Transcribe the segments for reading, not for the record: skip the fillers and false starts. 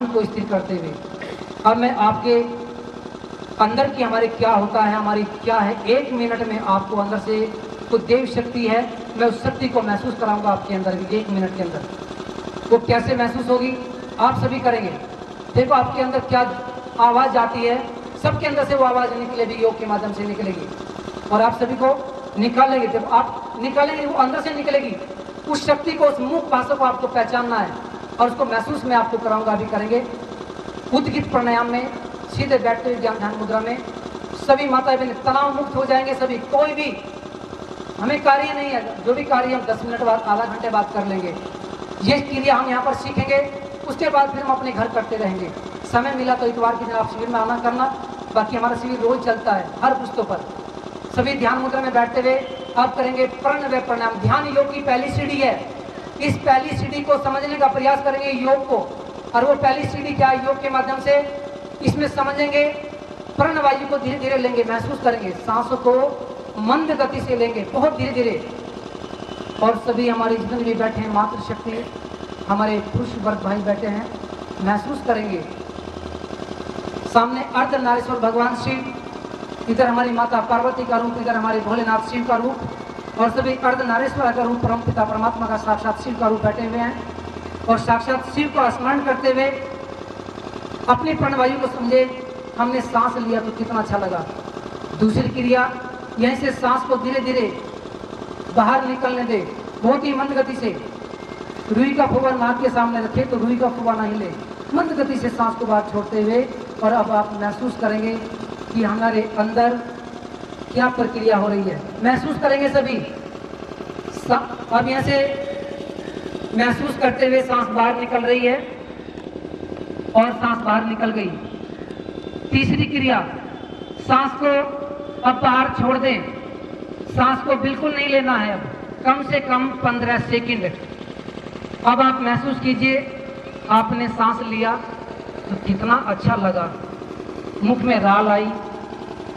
को स्थिर करते हुए अब मैं आपके अंदर की हमारे क्या होता है, हमारी क्या है, 1 मिनट में आपको अंदर से कुछ देव शक्ति है, मैं उस शक्ति को महसूस कराऊंगा आपके अंदर भी 1 मिनट के अंदर। वो कैसे महसूस होगी आप सभी करेंगे। देखो आपके अंदर क्या आवाज़ आती है, सबके अंदर से वो आवाज़ निकलेगी, योग के माध्यम से निकलेगी और आप सभी को निकालेंगे। जब आप निकालेंगे वो अंदर से निकलेगी, उस शक्ति को, उस मुख भाषा को आपको पहचानना है और उसको महसूस मैं आपको कराऊंगा, अभी करेंगे। उद्गित प्राणायाम में सीधे बैठते हुए ध्यान मुद्रा में सभी माताएं बहनें तनाव मुक्त हो जाएंगे। सभी कोई भी हमें कार्य नहीं है, जो भी कार्य हम 10 मिनट बाद, आधा घंटे बाद कर लेंगे। ये क्रिया हम यहाँ पर सीखेंगे, उसके बाद फिर हम अपने घर करते रहेंगे। समय मिला तो इतवार के दिन आप शिविर में आना करना, बाकी हमारा शिविर रोज चलता है हर पुस्तकों पर। सभी ध्यान मुद्रा में बैठते हुए आप करेंगे प्रणव प्राणायाम। ध्यान योग की पहली सीढ़ी है। इस पहली सीढ़ी को समझने का प्रयास करेंगे योग को, और वो पहली सीढ़ी क्या है, योग के माध्यम से इसमें समझेंगे। प्राण वायु को धीरे धीरे लेंगे, महसूस करेंगे, सांसों को मंद गति से लेंगे, बहुत धीरे धीरे। और सभी हमारे जितने भी बैठे हैं मातृशक्ति, हमारे पुरुष वर्ग भाई बैठे हैं, महसूस करेंगे। सामने अर्धनारीश्वर भगवान शिव, इधर हमारी माता पार्वती का रूप, इधर हमारे भोलेनाथ शिव का रूप, और सभी अर्धनारीश्वर का रूप परम पिता परमात्मा का साक्षात शिव का रूप बैठे हुए हैं। और साक्षात शिव को स्मरण करते हुए अपनी प्राणवायु को समझे। हमने सांस लिया तो कितना अच्छा लगा। दूसरी क्रिया, यहीं से सांस को धीरे धीरे बाहर निकलने दे, बहुत ही मंद गति से। रुई का फुवा नाक के सामने रखे तो रुई का फुवा नहीं ले, मंद गति से सांस को बाहर छोड़ते हुए। और अब आप महसूस करेंगे कि हमारे अंदर क्या प्रक्रिया हो रही है, महसूस करेंगे सभी। अब यहाँ से महसूस करते हुए सांस बाहर निकल रही है और सांस बाहर निकल गई। तीसरी क्रिया, सांस को अब बाहर छोड़ दें, सांस को बिल्कुल नहीं लेना है, अब कम से कम 15 सेकंड। अब आप महसूस कीजिए, आपने सांस लिया तो कितना अच्छा लगा, मुख में राल आई,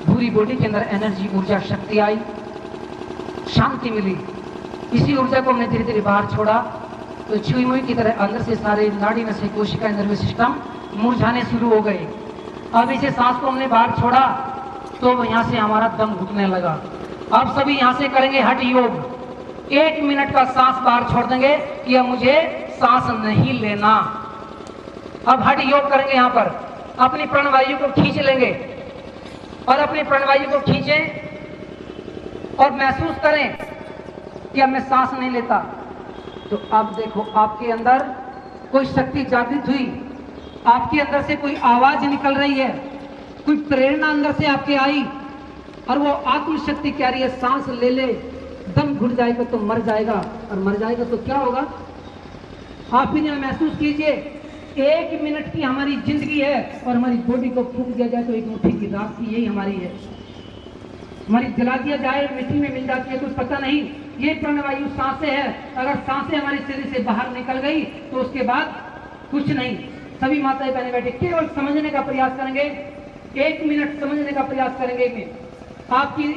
पूरी बॉडी के अंदर एनर्जी, ऊर्जा, शक्ति आई, शांति मिली। इसी ऊर्जा को हमने धीरे धीरे बाहर छोड़ा तो छुई मुई की तरह अंदर से सारे नाड़ी नसें, कोशिका, नर्वस सिस्टम मुरझाने शुरू हो गए। अब इसे सांस को हमने बाहर छोड़ा तो यहाँ से हमारा दम घुटने लगा। अब सभी यहाँ से करेंगे हठ योग। 1 मिनट का सांस बाहर छोड़ देंगे कि अब मुझे सांस नहीं लेना। अब हठ योग करेंगे। यहाँ पर अपनी प्राणवायु को खींच लेंगे और अपनी प्राणवायु को खींचें और महसूस करें कि अब मैं सांस नहीं लेता। तो अब देखो आपके अंदर कोई शक्ति जागृत हुई, आपके अंदर से कोई आवाज निकल रही है, कोई प्रेरणा अंदर से आपके आई और वो आत्मशक्ति कह रही है सांस ले ले, दम घुट जाएगा तो मर जाएगा, और मर जाएगा तो क्या होगा। आप भी महसूस कीजिए, 1 मिनट की हमारी जिंदगी है और हमारी बॉडी को फूंक दिया जाए तो एक मुट्ठी की राशि यही हमारी है, हमारी जला दिया जाए मिट्टी में मिल जाती है, कुछ पता नहीं। ये प्राणवायु सांसें है, अगर सांसें हमारे शरीर से बाहर निकल गई तो उसके बाद कुछ नहीं। सभी माताएं बहनें बैठे केवल समझने का प्रयास करेंगे, 1 मिनट समझने का प्रयास करेंगे कि आपकी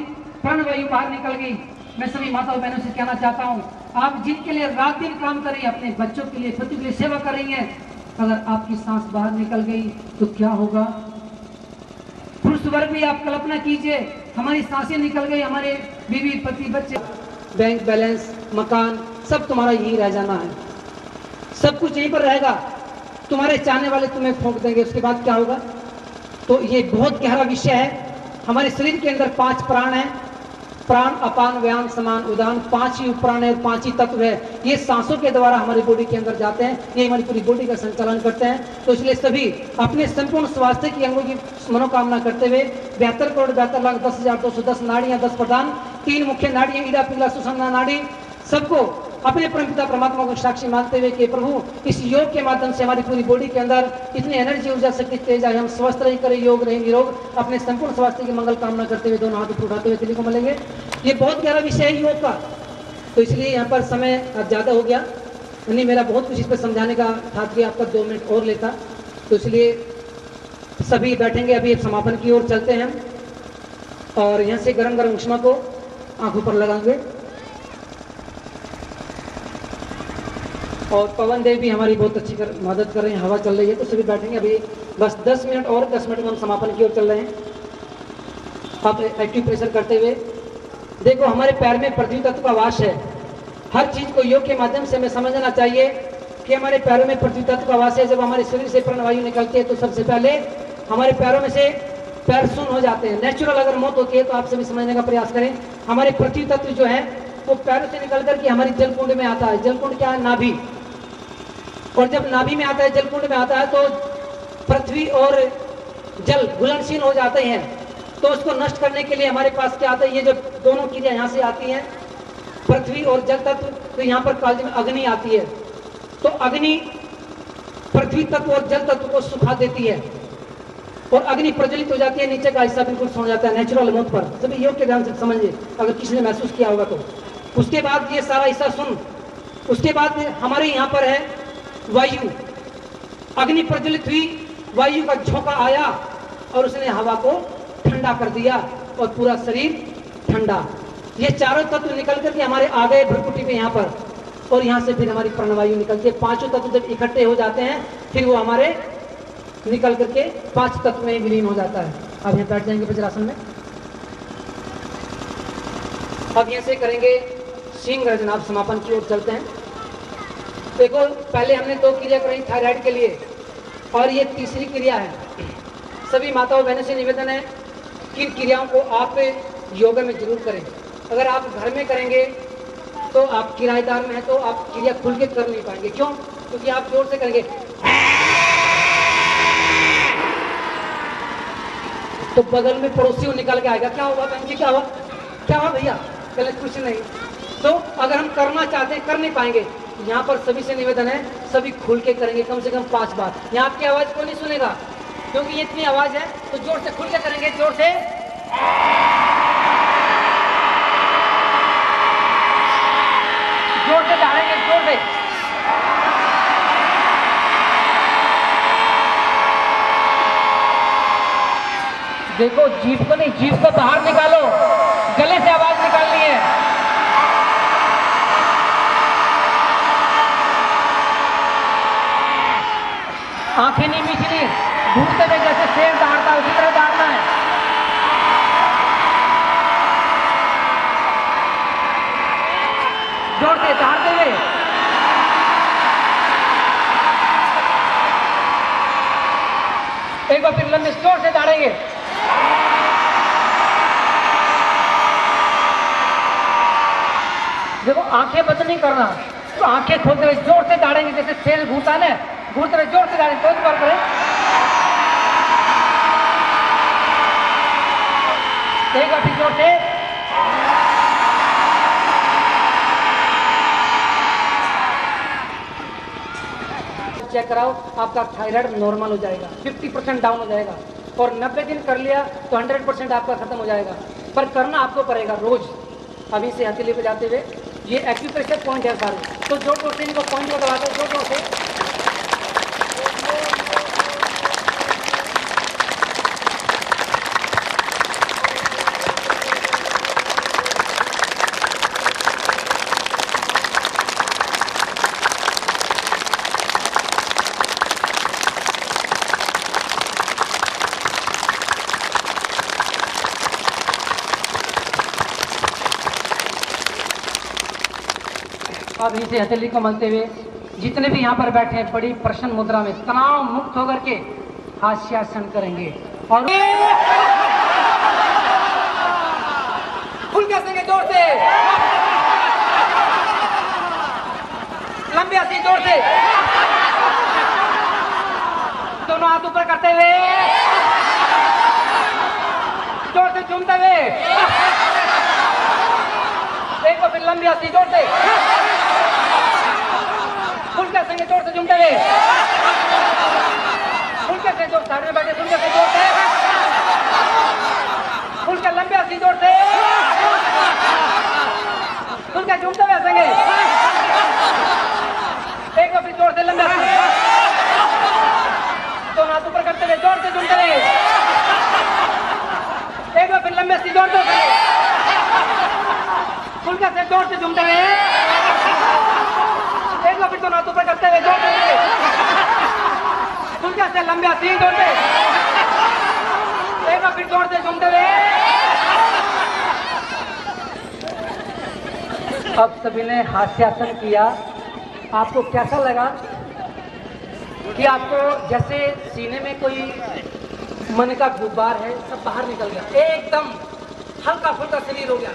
प्राणवायु बाहर निकल गई। मैं सभी माताओं बहनों से कहना चाहता हूँ, आप जिनके लिए रात दिन काम कर रही है, अपने बच्चों के लिए, पति के लिए सेवा कर रही है, अगर आपकी सांस बाहर निकल गई तो क्या होगा। पुरुष वर्ग भी आप कल्पना कीजिए, हमारी सांसें निकल गई, हमारे बीवी, पति, बच्चे, बैंक बैलेंस, मकान, सब तुम्हारा यही रह जाना है, सब कुछ यहीं पर रहेगा। तुम्हारे चाहने वाले तुम्हें फूंक देंगे, उसके बाद क्या होगा। तो ये बहुत गहरा विषय है। हमारे शरीर के अंदर 5 प्राण हैं, प्राण, अपान, व्यान, समान, उदान, 5 ही प्राण है और 5 ही तत्व है। ये सांसों के द्वारा हमारी बॉडी के अंदर जाते हैं, ये हमारी पूरी बॉडी का संचालन करते हैं। तो इसलिए सभी अपने संपूर्ण स्वास्थ्य की अंगों की मनोकामना करते हुए 72 करोड़ 72 लाख 10,210 नाड़ियां, 10 प्रधान, 3 मुख्य नाड़ियां, ईड़ा, पिंगला, सुषुम्ना नाड़ी, सबको अपने परमपिता परमात्मा को साक्षी मानते हुए कि प्रभु इस योग के माध्यम से हमारी पूरी बॉडी के अंदर इतनी एनर्जी, ऊर्जा, शक्ति, तेज आए, हम स्वस्थ रहे, करें योग रहे निरोग। अपने संपूर्ण स्वास्थ्य की मंगल कामना करते हुए दोनों हाथ उठाते हुए दिल्ली को मिलेंगे। ये बहुत गहरा विषय है योग का, तो इसलिए यहाँ पर समय अब ज़्यादा हो गया, नहीं मेरा बहुत कुछ इस पर समझाने का था कि आपका 2 मिनट और लेता, तो इसलिए सभी बैठेंगे। अभी समापन की ओर चलते हैं और यहाँ से गर्म गर्म उष्मा को आंखों पर लगाएंगे। और पवन देव भी हमारी बहुत अच्छी मदद कर रहे हैं। हवा चल रही है तो सभी बैठेंगे अभी बस 10 मिनट और 10 मिनट में हम समापन की ओर चल रहे हैं। अब एक्टिव प्रेशर करते हुए देखो, हमारे पैर में पृथ्वी तत्व का वास है। हर चीज को योग के माध्यम से हमें समझना चाहिए कि हमारे पैरों में पृथ्वी तत्व का वास है। जब हमारे शरीर से प्राणवायु निकलती है तो सबसे पहले हमारे पैरों में से पैर शून्य हो जाते हैं। नेचुरल अगर मौत होती है तो आप सभी समझने का प्रयास करें। हमारे पृथ्वी तत्व जो है वो पैरों से निकल करके हमारी जलकुंड में आता है। जलकुंड क्या है? नाभि। और जब नाभि में आता है, जलकुंड में आता है तो पृथ्वी और जल घुलनशील हो जाते हैं। तो उसको नष्ट करने के लिए हमारे पास क्या आता है? ये जो दोनों क्रिया यहाँ से आती हैं, पृथ्वी और जल तत्व, तो यहाँ पर काल में अग्नि आती है। तो अग्नि पृथ्वी तत्व और जल तत्व को सुखा देती है और अग्नि प्रज्वलित हो जाती है, नीचे का हिस्सा बिल्कुल सो जाता है नेचुरल मौत पर। सभी योग के ध्यान से समझिए, अगर किसी ने महसूस किया होगा तो। उसके बाद ये सारा हिस्सा सुन, उसके बाद हमारे यहाँ पर है वायु। अग्नि प्रज्वलित हुई, वायु का झोंका आया और उसने हवा को ठंडा कर दिया और पूरा शरीर ठंडा। ये चारों तत्व निकल करके हमारे आ गए भ्रुकुटी पे यहाँ पर, और यहाँ से फिर हमारी प्राणवायु निकलती है। पांचों तत्व जब इकट्ठे हो जाते हैं फिर वो हमारे निकल करके 5 तत्व में विलीन हो जाता है। अब यहाँ बैठ जाएंगे वज्रासन में। अब यहाँ से करेंगे सिंह गर्जन। आप समापन की ओर चलते हैं। देखो, पहले हमने 2 क्रिया कराई थायराइड के लिए और ये तीसरी क्रिया है। सभी माताओं बहनों से निवेदन है कि इन क्रियाओं को आप योगा में जरूर करें। अगर आप घर में करेंगे तो आप किराएदार में हैं तो आप क्रिया खुल के कर नहीं पाएंगे। क्यों? क्योंकि आप जोर से करेंगे तो बगल में पड़ोसी निकल के आएगा, क्या हुआ बहन जी, क्या हुआ, क्या हुआ भैया? पहले कुछ नहीं। तो अगर हम करना चाहते हैं कर नहीं पाएंगे। यहाँ पर सभी से निवेदन है, सभी खुल के करेंगे कम से कम 5 बार। यहाँ आपकी आवाज कोई नहीं सुनेगा क्योंकि ये इतनी आवाज है, तो जोर से खुल के करेंगे, जोर से। जोर से डालेंगे, जोर से। देखो, जीभ को नहीं, जीभ को बाहर निकालो, गले से आवाज निकालनी है। आंखें नहीं मीचनी, घूमते हुए जैसे शेर दौड़ता है उसी तरह दौड़ना है। जोर से दौड़ते हुए। एक बार फिर लंबे जोर से दौड़ेंगे। देखो, आंखें बंद नहीं करना, तो आंखें खोलते हुए जोर से दौड़ेंगे जैसे शेर घूमता है ना, घूमते हुए जोर से दौड़ेंगे। 2 बार करें। एक बार फिर जोर से। चेक कराओ, आपका थायराइड नॉर्मल हो जाएगा, 50% डाउन हो जाएगा। और 90 दिन कर लिया तो 100% आपका खत्म हो जाएगा। पर करना आपको पड़ेगा रोज। अभी से हथेली पे जाते हुए, ये एक्यूप्रेशर पॉइंट है सारे, तो जोर जोर से इनको पॉइंट लगाते हैं, जोर जोर से। अब इसे हथेली को मलते हुए जितने भी यहाँ पर बैठे हैं बड़ी प्रसन्न मुद्रा में तनाव मुक्त होकर के हास्यासन करेंगे और फुल कसेंगे जोर से, लंबी हंसी जोर से, दोनों हाथ ऊपर करते हुए, जोर से झूमते हुए, एक बार फिर लंबी हंसी जोर से, फुल कसेंगे जोर से झूमते हुए, फुल कसेंगे जोर, साइड में बैठे फुल कसेंगे जोर से, फुल के लंबी हंसी जोर से, फुल के झूमते हुए हंसेंगे, एक बार फिर जोर से लंबी हंसी, दोनों हाथ ऊपर करते हुए जोर से झूमते हुए, एक बार फिर लंबी हंसी जोर से, फुल के जोर से झूमते हुए, एक बार फिर दोनों हाथ ऊपर लंबे हसी जोड़ते एक बार फिर जोड़ते झूमते हुए। अब सभी ने हास्यासन किया। आपको कैसा लगा कि आपको जैसे सीने में कोई मन का गुब्बार है सब बाहर निकल गया, एकदम हल्का फुल्का शरीर हो गया,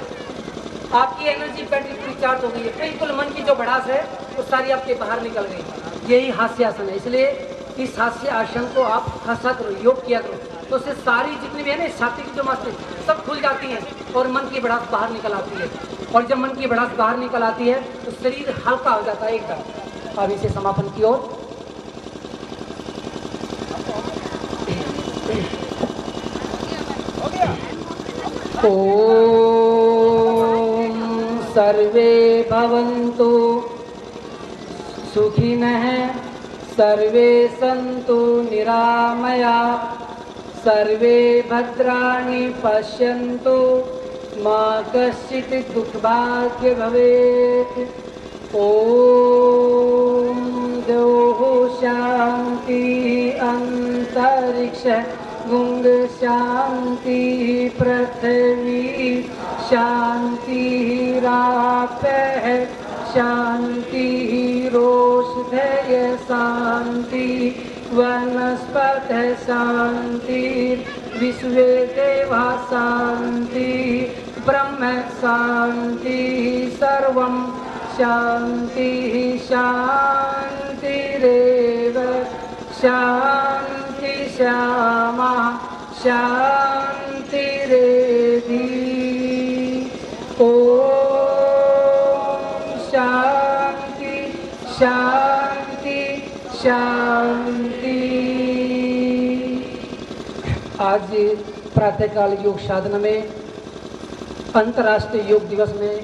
आपकी एनर्जी बैटरी पूरी चार्ज हो गई है, बिल्कुल मन की जो भड़ास है वो सारी आपके बाहर निकल गई। यही हास्यासन है। इसलिए इस हास्य आसन को आप हंसा करो, योग किया करो, तो उससे सारी जितनी भी है ना छाती की जो मांसपेशियां सब खुल जाती हैं और मन की भड़ास बाहर निकल आती है। और जब मन की भड़ास बाहर निकल आती है तो शरीर हल्का हो जाता है एकदम। अब इसे समापन की ओर। ओम सर्वे भवन्तु सुखिनः सर्वे सन्तु निरामया सर्वे भद्राणि पश्यन्तु मा कश्चित् दुःखभाग्य भवेत्। ओम द्यौः शान्ति अंतरिक्ष गुंग शांति पृथ्वी शांति रापः शांति रोषधय शांति वनस्पतयः शांति विश्वे देवा शांति ब्रह्म शांति सर्वं शांति शांतिरेव शांति श्यामा शांतिरेधि। ओम शांति शांति शांति। आज प्रातःकाल योग साधना में अंतर्राष्ट्रीय योग दिवस में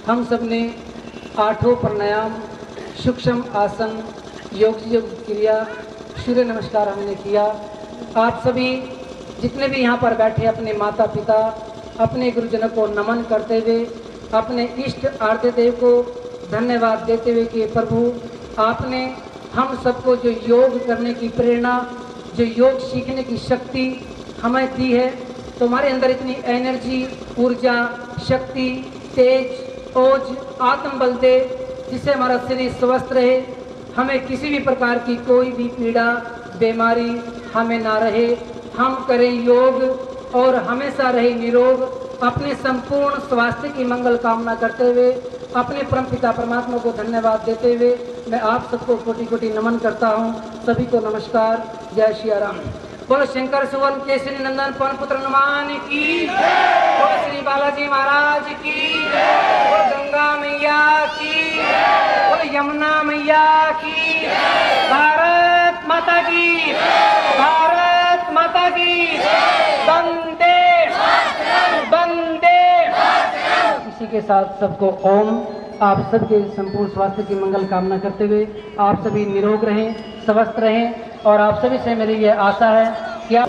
हम सब ने 8 प्राणायाम, सूक्ष्म आसन, योग क्रिया, सूर्य नमस्कार हमने किया। आप सभी जितने भी यहाँ पर बैठे अपने माता पिता, अपने गुरुजनों को नमन करते हुए, अपने इष्ट आराध्य देव को धन्यवाद देते हुए कि प्रभु आपने हम सबको जो योग करने की प्रेरणा, जो योग सीखने की शक्ति हमें दी है, तो हमारे अंदर इतनी एनर्जी, ऊर्जा, शक्ति, तेज, ओज, आत्मबल दे, जिससे हमारा शरीर स्वस्थ रहे, हमें किसी भी प्रकार की कोई भी पीड़ा बीमारी हमें ना रहे। हम करें योग और हमेशा रहे निरोग। अपने संपूर्ण स्वास्थ्य की मंगल कामना करते हुए, अपने परम पिता परमात्मा को धन्यवाद देते हुए मैं आप सबको कोटि कोटि नमन करता हूँ। सभी को नमस्कार। जय श्री राम। बोलो शंकर सुवन केसरी नंदन पवन पुत्र हनुमान की, बोलो श्री बालाजी महाराज की, बोलो गंगा मैया की, बोलो यमुना मैया की। भारत माता की, भारत माता की। वंदे वंदे। इसी के साथ सबको ओम। आप सबके संपूर्ण स्वास्थ्य की मंगल कामना करते हुए आप सभी निरोग रहें, स्वस्थ रहें, और आप सभी से मेरी यह आशा है कि आप